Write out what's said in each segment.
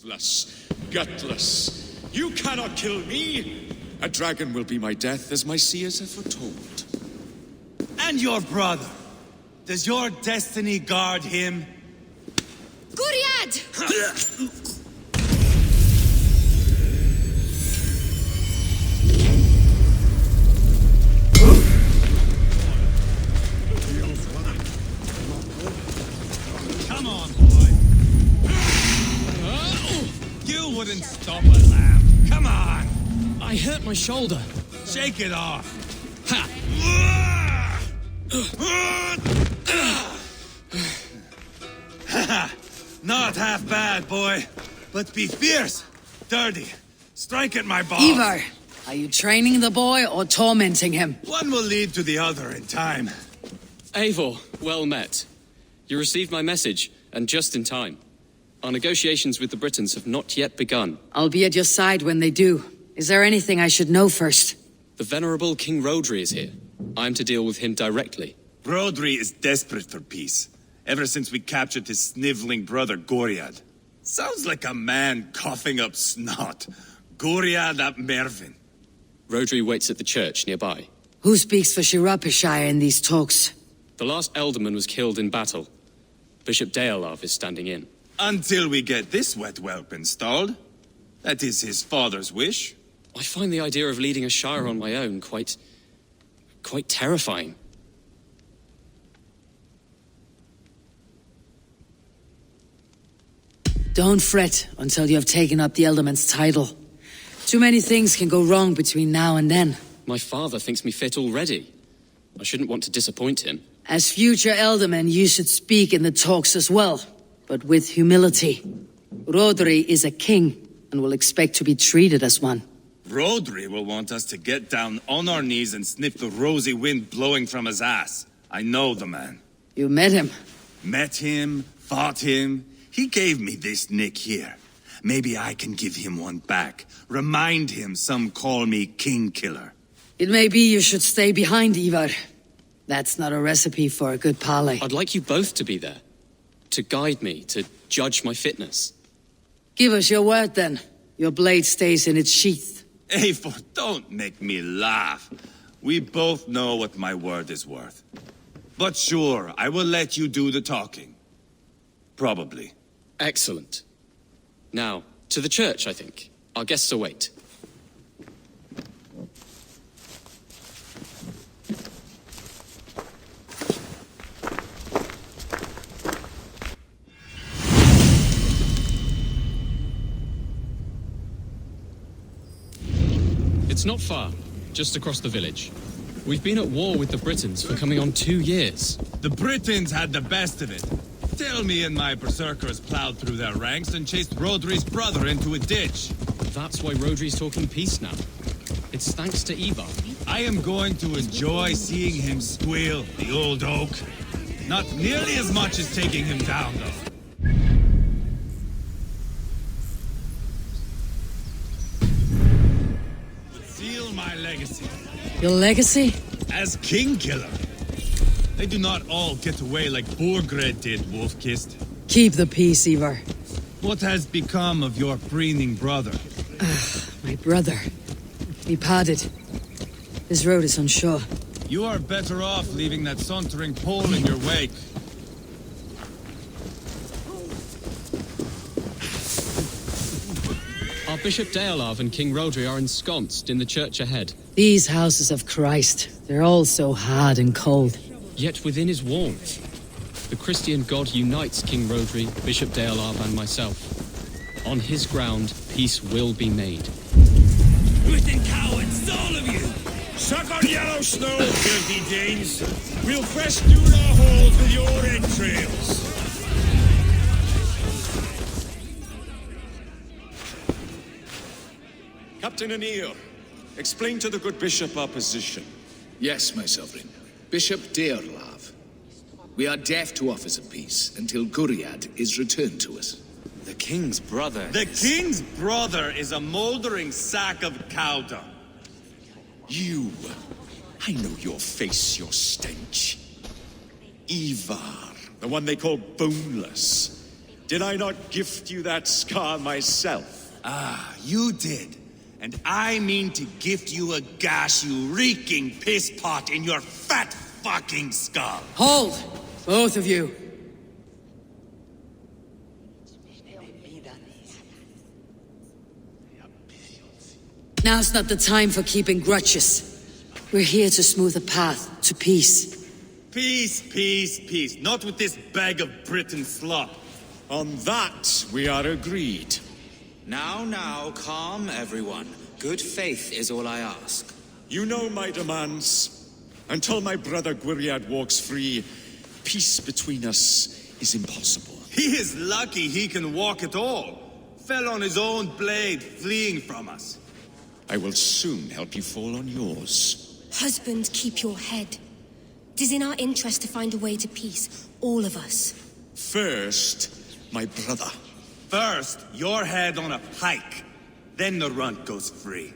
Ruthless, gutless. You cannot kill me! A dragon will be my death, as my seers have foretold. And your brother. Does your destiny guard him? Guriad! Come on, boy. You wouldn't stop a lamb. Come on. I hurt my shoulder. Shake it off. Ha! Not half bad, boy. But be fierce, dirty. Strike at my balls. Ivarr, are you training the boy or tormenting him? One will lead to the other in time. Eivor, well met. You received my message, and just in time. Our negotiations with the Britons have not yet begun. I'll be at your side when they do. Is there anything I should know first? The venerable King Rhodri is here. I'm to deal with him directly. Rhodri is desperate for peace. Ever since we captured his sniveling brother, Goriad. Sounds like a man coughing up snot. Goriad ap Mervin. Rhodri waits at the church nearby. Who speaks for Sciropescire in these talks? The last Elderman was killed in battle. Bishop Deorlaf is standing in. Until we get this wet whelp installed. That is his father's wish. I find the idea of leading a shire on my own quite terrifying. Don't fret until you have taken up the Elderman's title. Too many things can go wrong between now and then. My father thinks me fit already. I shouldn't want to disappoint him. As future Elderman, you should speak in the talks as well, but with humility. Rhodri is a king, and will expect to be treated as one. Rhodri will want us to get down on our knees and sniff the rosy wind blowing from his ass. I know the man. You met him? Met him, fought him. He gave me this nick here. Maybe I can give him one back. Remind him some call me King Killer. It may be you should stay behind, Ivarr. That's not a recipe for a good parley. I'd like you both to be there. To guide me, to judge my fitness. Give us your word, then. Your blade stays in its sheath. Eivor, don't make me laugh. We both know what my word is worth. But sure, I will let you do the talking. Probably. Excellent. Now, to the church, I think. Our guests await. It's not far, just across the village. We've been at war with the Britons for coming on 2 years. The Britons had the best of it. Tell me and my berserkers plowed through their ranks and chased Rhodri's brother into a ditch. That's why Rhodri's talking peace now. It's thanks to Ivarr. I am going to enjoy seeing him squeal, the old oak. Not nearly as much as taking him down, though. Seal my legacy. Your legacy? As King Killer. They do not all get away like Borgred did, Wolf-Kissed. Keep the peace, Ivarr. What has become of your preening brother? My brother. He parted. This road is unsure. You are better off leaving that sauntering pole in your wake. Our Bishop Deorlaf and King Rhodri are ensconced in the church ahead. These houses of Christ, they're all so hard and cold. Yet within his walls, the Christian God unites King Rhodri, Bishop Deorlaf, and myself. On his ground, peace will be made. Britain cowards, all of you! Suck on yellow snow, filthy Danes! We'll festoon our halls with your entrails! Captain Anil, explain to the good bishop our position. Yes, my sovereign. Bishop Deorlaf. We are deaf to offers of peace until Guriad is returned to us. The king's brother. The king's brother is a mouldering sack of cow dung. You! I know your face, your stench. Ivarr, the one they call boneless. Did I not gift you that scar myself? Ah, you did. And I mean to gift you a gash, you reeking piss pot in your fat fucking skull. Hold! Both of you. Now's not the time for keeping grudges. We're here to smooth a path to peace. Peace, peace, peace. Not with this bag of Briton slop. On that, we are agreed. Now, calm everyone. Good faith is all I ask. You know my demands. Until my brother Gwiriad walks free, peace between us is impossible. He is lucky he can walk at all. Fell on his own blade, fleeing from us. I will soon help you fall on yours. Husband, keep your head. It is in our interest to find a way to peace, all of us. First, my brother. First, your head on a pike. Then the runt goes free.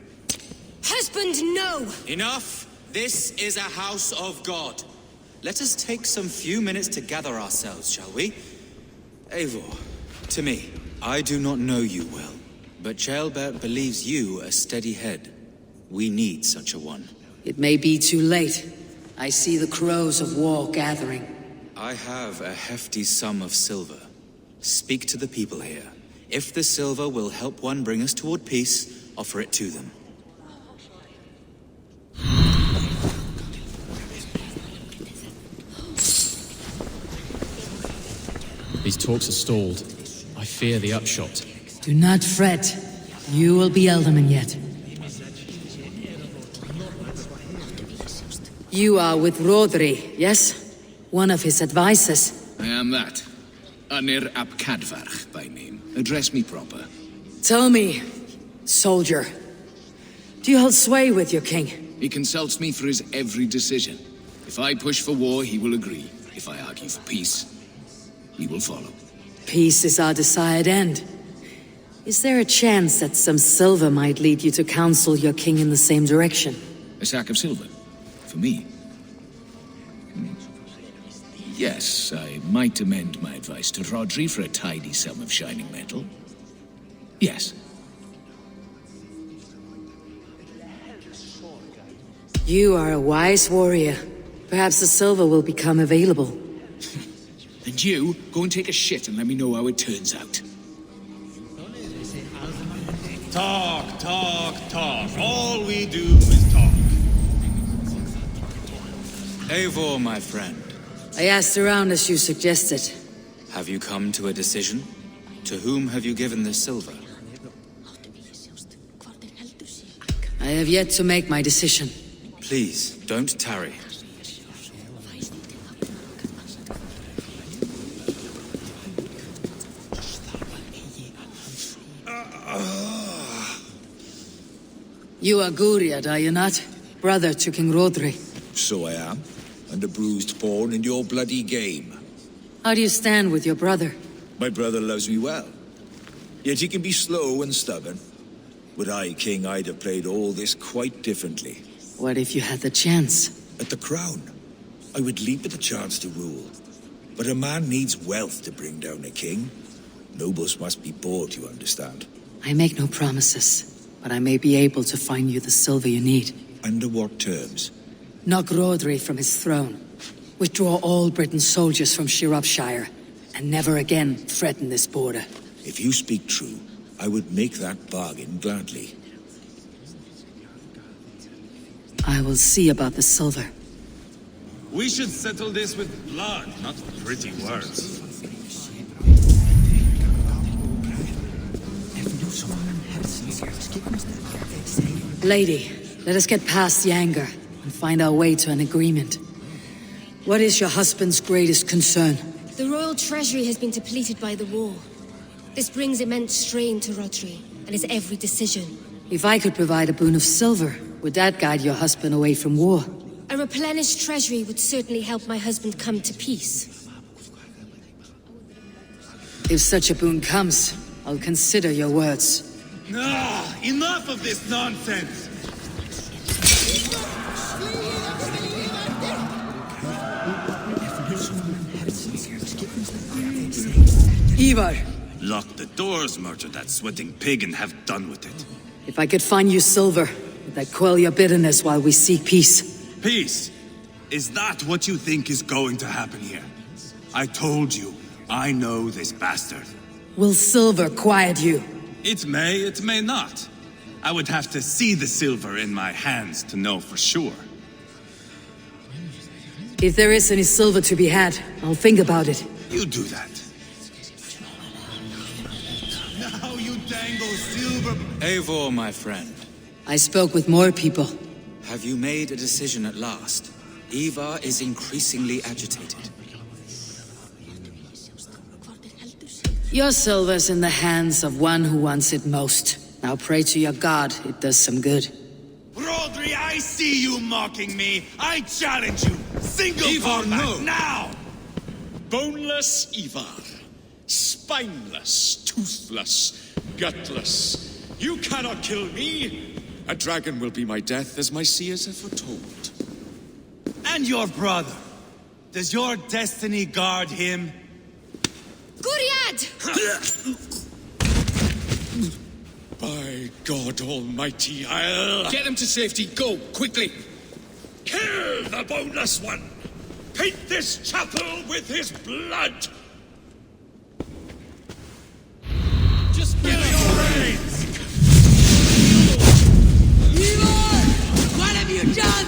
Husband, no! Enough! This is a house of God. Let us take some few minutes to gather ourselves, shall we? Eivor, to me, I do not know you well, but Ceolbert believes you a steady head. We need such a one. It may be too late. I see the crows of war gathering. I have a hefty sum of silver. Speak to the people here. If the silver will help one bring us toward peace, offer it to them. These talks are stalled. I fear the upshot. Do not fret. You will be Ealdorman yet. You are with Rhodri, yes? One of his advisors. I am that. Anir ap Cadfarch by name. Address me proper. Tell me, soldier, do you hold sway with your king? He consults me for his every decision. If I push for war, he will agree. If I argue for peace, he will follow. Peace is our desired end. Is there a chance that some silver might lead you to counsel your king in the same direction? A sack of silver? For me? Yes, I might amend my advice to Rhodri for a tidy sum of shining metal. Yes. You are a wise warrior. Perhaps the silver will become available. And you, go and take a shit and let me know how it turns out. Talk, talk, talk. All we do is talk. Eivor, my friend, I asked around as you suggested. have you come to a decision? To whom have you given this silver? I have yet to make my decision. Please, don't tarry. You are Gwiriad, are you not? Brother to King Rhodri. So I am, and a bruised pawn in your bloody game. How do you stand with your brother? My brother loves me well, yet he can be slow and stubborn. Were I king, I'd have played all this quite differently. What if you had the chance? At the crown, I would leap at the chance to rule. But a man needs wealth to bring down a king. Nobles must be bought, you understand. I make no promises, but I may be able to find you the silver you need. Under what terms? Knock Rhodri from his throne. Withdraw all Britain's soldiers from Sciropescire, and never again threaten this border. If you speak true, I would make that bargain gladly. I will see about the silver. We should settle this with blood, not pretty words. Lady, let us get past the anger and find our way to an agreement. What is your husband's greatest concern? The royal treasury has been depleted by the war. This brings immense strain to Rhodri, and his every decision. If I could provide a boon of silver, would that guide your husband away from war? A replenished treasury would certainly help my husband come to peace. If such a boon comes, I'll consider your words. Ah, enough of this nonsense! Ivarr, Lock the doors, murder that sweating pig, and have done with it. if I could find you silver, would that quell your bitterness while we seek peace? Peace? Is that what you think is going to happen here? I told you, I know this bastard. Will silver quiet you? It may not. I would have to see the silver in my hands to know for sure. If there is any silver to be had, I'll think about it. You do that. Now you dangle silver. Eivor, my friend, I spoke with more people. have you made a decision at last? Ivarr is increasingly agitated. Your silver's in the hands of one who wants it most. Now pray to your god, it does some good. Rhodri, I see you mocking me. I challenge you. Single Ivarr, combat no. now. Boneless Ivarr. Spineless, toothless, gutless. You cannot kill me. A dragon will be my death, as my seers have foretold. And your brother. Does your destiny guard him? Guriad! By God Almighty, I'll... Get them to safety. Go, quickly. Kill the boneless one! Paint this chapel with his blood! Just give your reins. What have you done?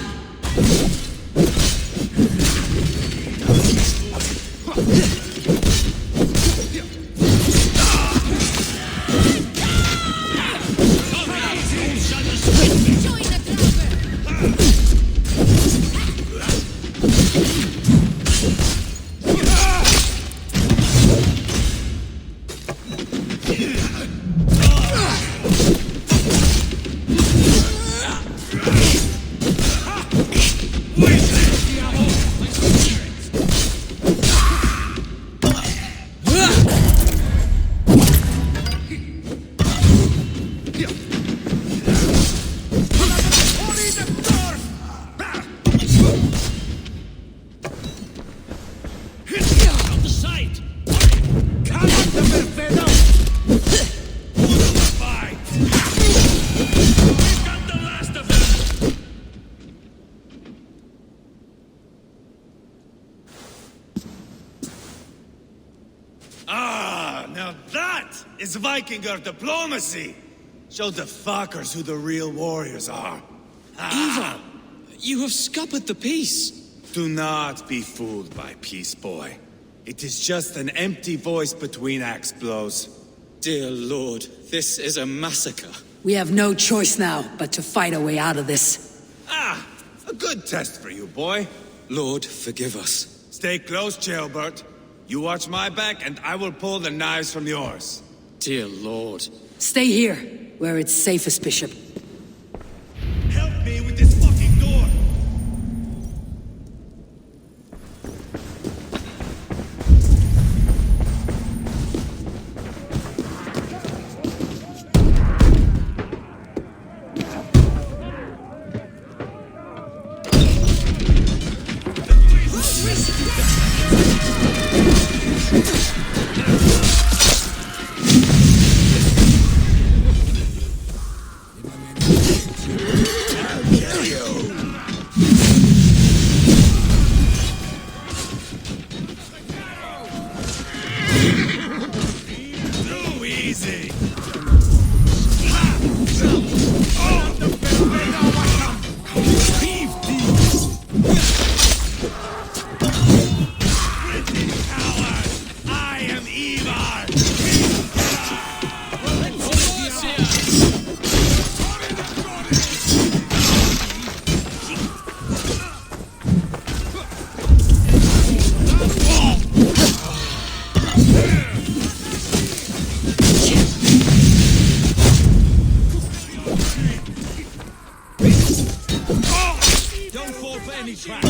Join the Drengr! Now that is Vikinger diplomacy! Show the fuckers who the real warriors are. Ivarr, you have scuppered the peace. Do not be fooled by peace, boy. It is just an empty voice between axe blows. Dear Lord, this is a massacre. We have no choice now but to fight our way out of this. Ah, a good test for you, boy. Lord, forgive us. Stay close, Jailbert. You watch my back, and I will pull the knives from yours. Dear Lord. Stay here, where it's safest, Bishop. Help me with this fucking door! Too easy! I am Ivarr! Don't fall for any trap!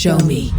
Show me.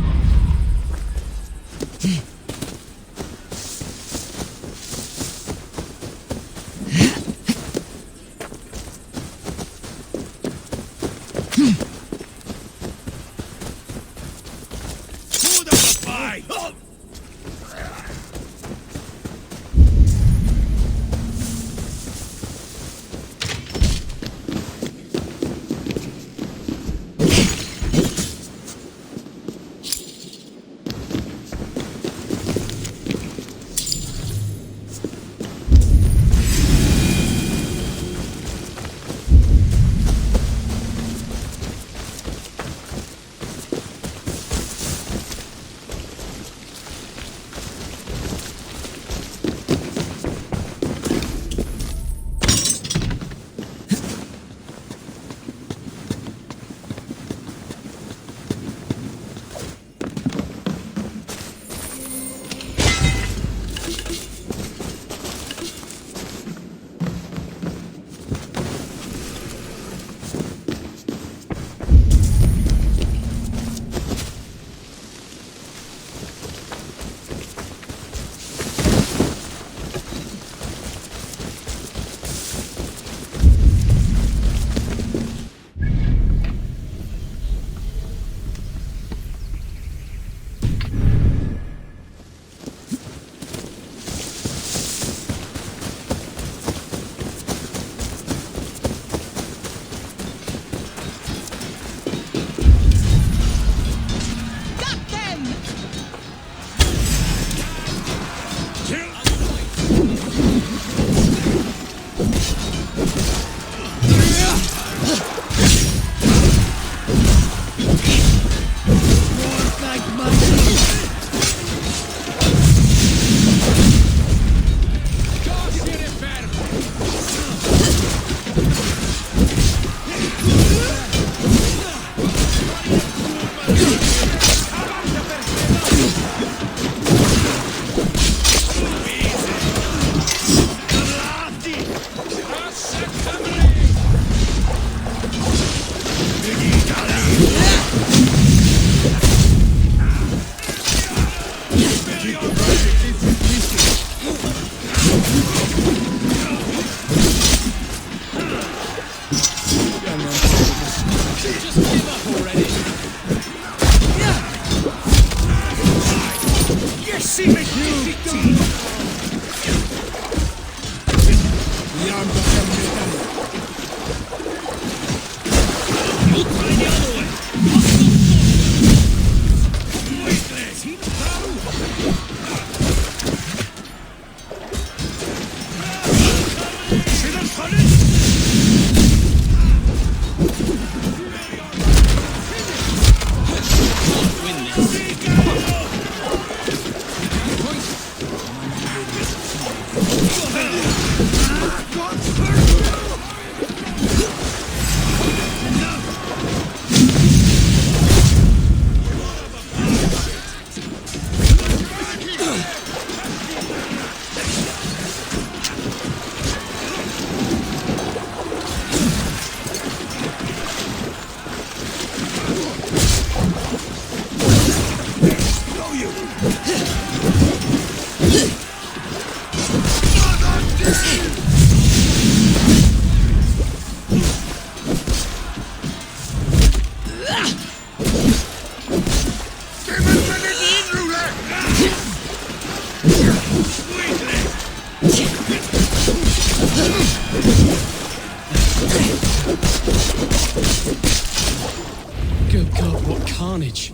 Good God, what carnage!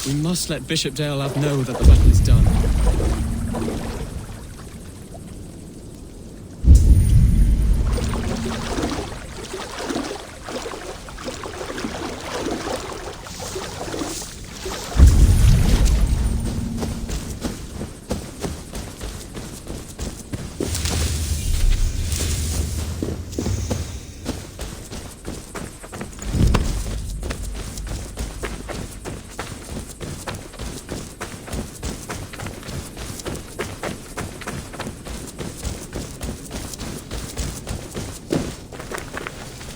We must let Bishop Deorlaf know that the battle is done.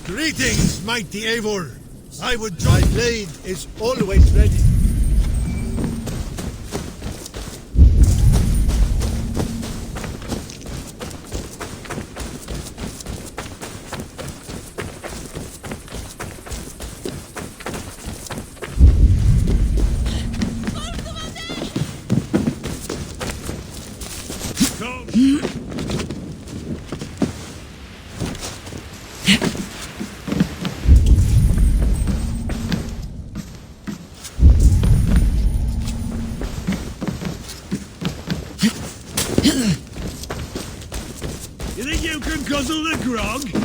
Greetings, mighty Eivor. I would join. My blade is always ready. You think you can guzzle the grog?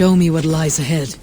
Show me what lies ahead.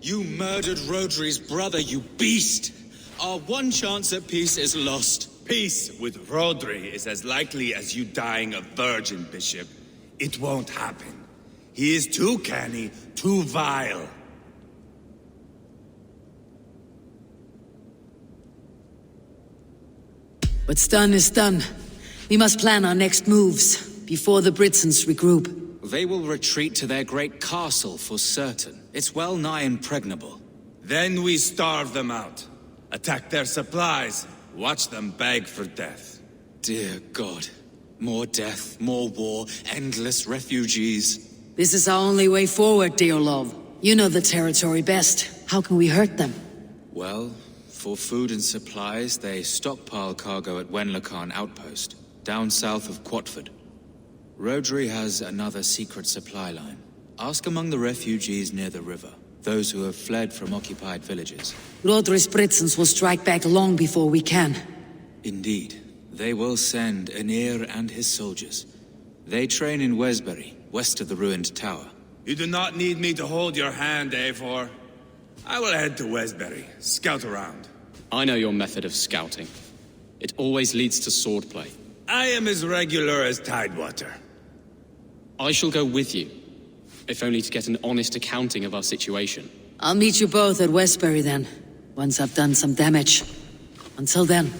You murdered Rhodri's brother, you beast! Our one chance at peace is lost. Peace with Rhodri is as likely as you dying a virgin, Bishop. It won't happen. He is too canny, too vile. What's done is done. We must plan our next moves, before the Britons regroup. They will retreat to their great castle for certain. It's well nigh impregnable. Then we starve them out. Attack their supplies. Watch them beg for death. Dear God. More death, more war, endless refugees. This is our only way forward, Deorlaf. You know the territory best. How can we hurt them? Well, for food and supplies, they stockpile cargo at Wenlacan Outpost, down south of Quatford. Rhodri has another secret supply line. Ask among the refugees near the river, those who have fled from occupied villages. Rhodri's Britons will strike back long before we can. Indeed. They will send Aenir and his soldiers. They train in Wesbury, west of the ruined tower. You do not need me to hold your hand, Eivor. I will head to Wesbury, scout around. I know your method of scouting. It always leads to swordplay. I am as regular as Tidewater. I shall go with you, if only to get an honest accounting of our situation. I'll meet you both at Westbury then, once I've done some damage. Until then.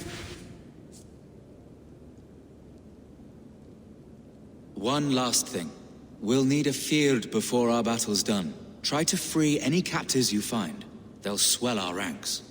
One last thing. We'll need a Fyrd before our battle's done. Try to free any captives you find. They'll swell our ranks.